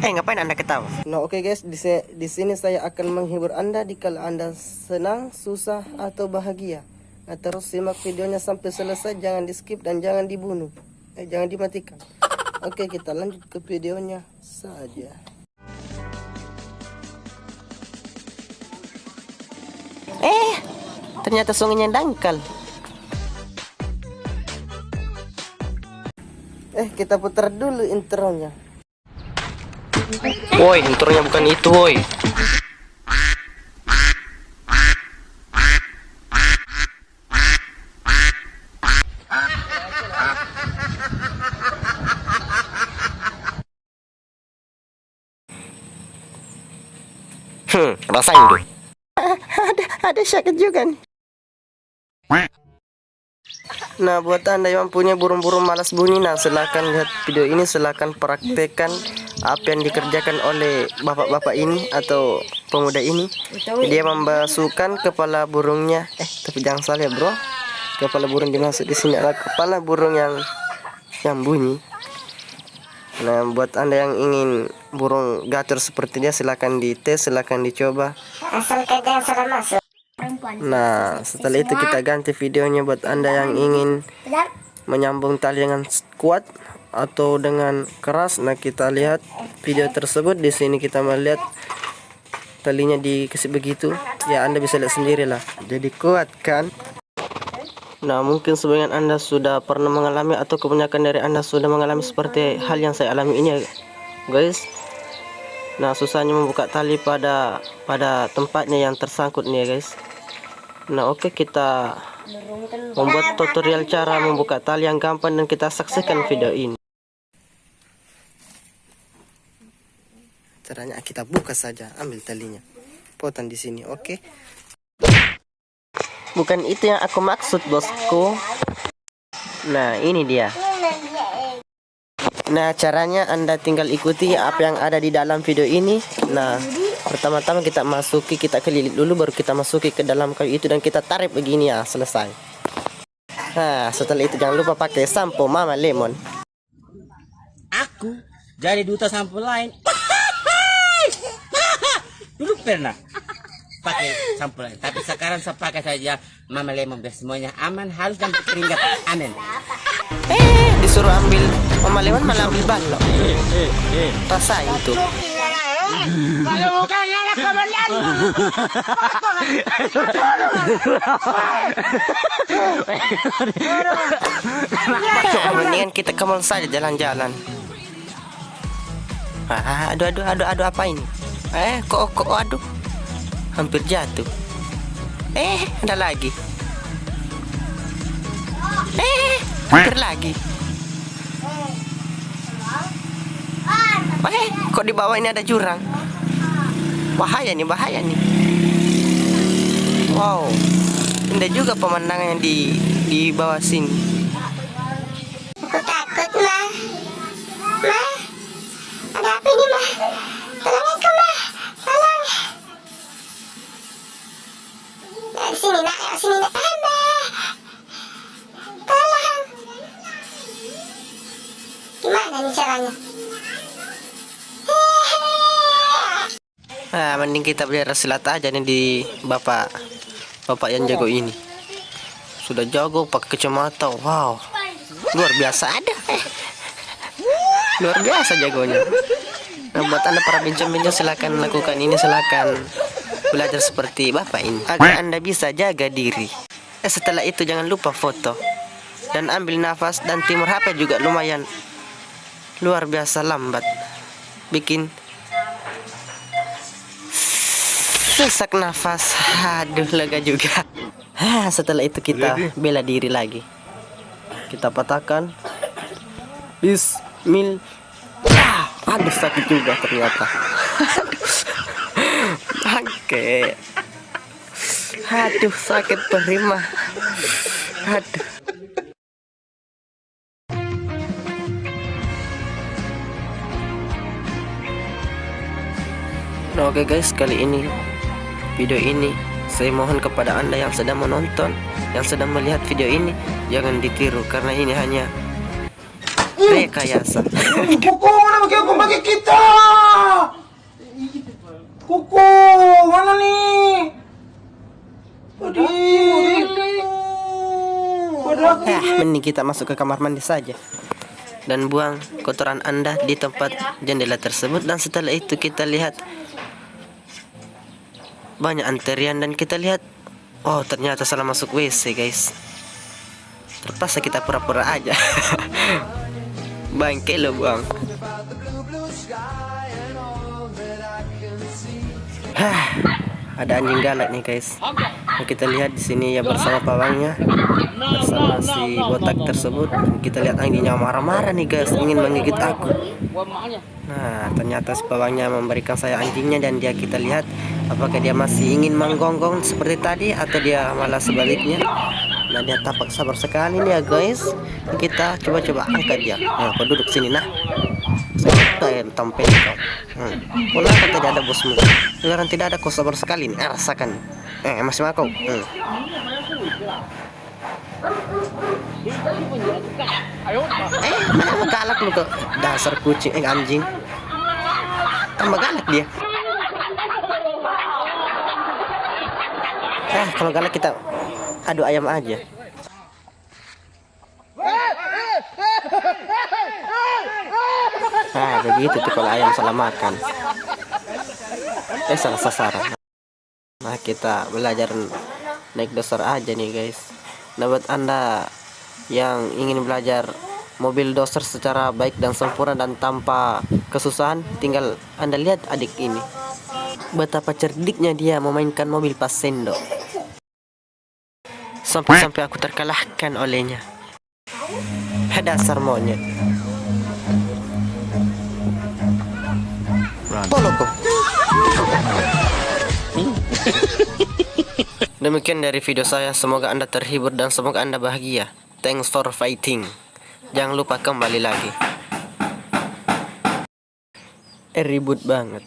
Ngapain Anda ketawa? Nah, oke guys, di sini saya akan menghibur Anda dikala Anda senang, susah, atau bahagia. Nah, terus simak videonya sampai selesai, jangan di skip dan jangan dibunuh. Jangan dimatikan. Oke, kita lanjut ke videonya saja. Ternyata sungainya dangkal. Kita putar dulu intronya. Woi, intronya bukan itu, woi. Rasain tuh. Ada sakit juga nih. Nah, buat Anda yang punya burung-burung malas bunyi, nah silakan lihat video ini, silakan praktekkan apa yang dikerjakan oleh bapak-bapak ini atau pemuda ini. Dia membasuhkan kepala burungnya. Tapi jangan salah ya, bro. Kepala burung dimaksud di sini adalah kepala burung yang bunyi. Nah, buat Anda yang ingin burung gacor seperti dia, silakan dites, silakan dicoba. Asalkan jangan salah masuk. Nah, setelah itu kita ganti videonya buat Anda yang ingin menyambung tali dengan kuat atau dengan keras. Nah, kita lihat video tersebut. Di sini kita melihat talinya dikasih begitu. Ya, Anda bisa lihat sendiri lah. Jadi kuat kan? Nah, mungkin sebagian Anda sudah pernah mengalami atau kebanyakan dari Anda sudah mengalami seperti hal yang saya alami ini ya, guys. Nah, susahnya membuka tali pada tempatnya yang tersangkut nih ya, guys. Nah, oke, kita membuat tutorial cara membuka tali yang gampang dan kita saksikan video ini. Caranya kita buka saja, ambil talinya, potong di sini, oke. Bukan itu yang aku maksud, bosku. Nah, ini dia. Nah, caranya Anda tinggal ikuti apa yang ada di dalam video ini. Nah, pertama-tama kita kelilit dulu, baru kita masuki ke dalam kayu itu dan kita tarik begini ya, selesai. Nah, setelah itu jangan lupa pakai sampo Mama Lemon. Aku jadi duta sampo lain. Dulu pernah pakai sampo lain, tapi sekarang saya pakai saja Mama Lemon biar semuanya aman, halus dan berkeringat. Amin. Disuruh ambil Mama Lemon malah ambil balok. Rasain tuh. Kalau bukan anak komandan. Mendingan kita ke mall saja jalan-jalan. Aduh, apa ini? Kok aduh. Hampir jatuh. Ada lagi. Hampir lagi. Kok di bawah ini ada jurang? Bahaya nih. Wow, indah juga pemandangan yang di bawah sini. Aku takut, Ma. Ma, ada apa ini, Ma? Tolong aku, Ma. Tolong. Nah, sini, nak. Ma. Tolong. Gimana nih caranya? Nah, mending kita beli silat aja nih di bapak yang jago ini. Sudah jago pakai kacamata. Wow, luar biasa ada. Luar biasa jagonya. Nah, buat Anda para bincang-bincang, silakan lakukan ini, silakan belajar seperti bapak ini agar Anda bisa jaga diri. Setelah itu jangan lupa foto dan ambil nafas, dan timur HP juga lumayan luar biasa lambat, bikin sesak nafas. Aduh, lega juga. Setelah itu kita bela diri lagi. Kita patahkan. Bismillah. Aduh, sakit juga ternyata. Oke. Aduh, sakit perih mah. Aduh. Nah, oke guys, kali ini video ini saya mohon kepada Anda yang sedang menonton, yang sedang melihat video ini, jangan ditiru karena ini hanya rekayasa. Kuku, mana pakai aku pakai kita? Kuku, mana nih? Mending kita masuk ke kamar mandi saja dan buang kotoran Anda di tempat jendela tersebut. Dan setelah itu kita lihat banyak antrian dan kita lihat, oh ternyata salah masuk WC guys. Terpaksa kita pura-pura aja. Bangke lo buang. Ada anjing galak nih guys. Kita lihat di sini ya bersama pawangnya, bersama si botak tersebut. Kita lihat anjingnya marah-marah nih guys, ingin menggigit aku. Nah ternyata si pawangnya memberikan saya anjingnya dan kita lihat apakah dia masih ingin menggonggong seperti tadi atau dia malah sebaliknya. Nah dia tampak sabar sekali nih ya guys. Kita coba-coba angkat dia. Kau duduk sini nah. Saya tampil kau. Pola kata tidak ada bosmu. Sekarang tidak ada, kau sabar sekali nih. Rasakan. Masih mau kau. Mana galak lu kok. Dasar kucing, anjing. Tambah galak dia. Kalau galak kita adu ayam aja. Begitu tuh kalau ayam salah makan. Salah sasaran. Nah kita belajar naik doser aja nih guys. Nah buat Anda yang ingin belajar mobil doser secara baik dan sempurna dan tanpa kesusahan, tinggal Anda lihat adik ini. Betapa cerdiknya dia memainkan mobil Pasendo. Sampai aku terkalahkan olehnya. Dasar monyet. Poloko. Demikian dari video saya, semoga Anda terhibur dan semoga Anda bahagia. Thanks for fighting. Jangan lupa kembali lagi. Ribut banget.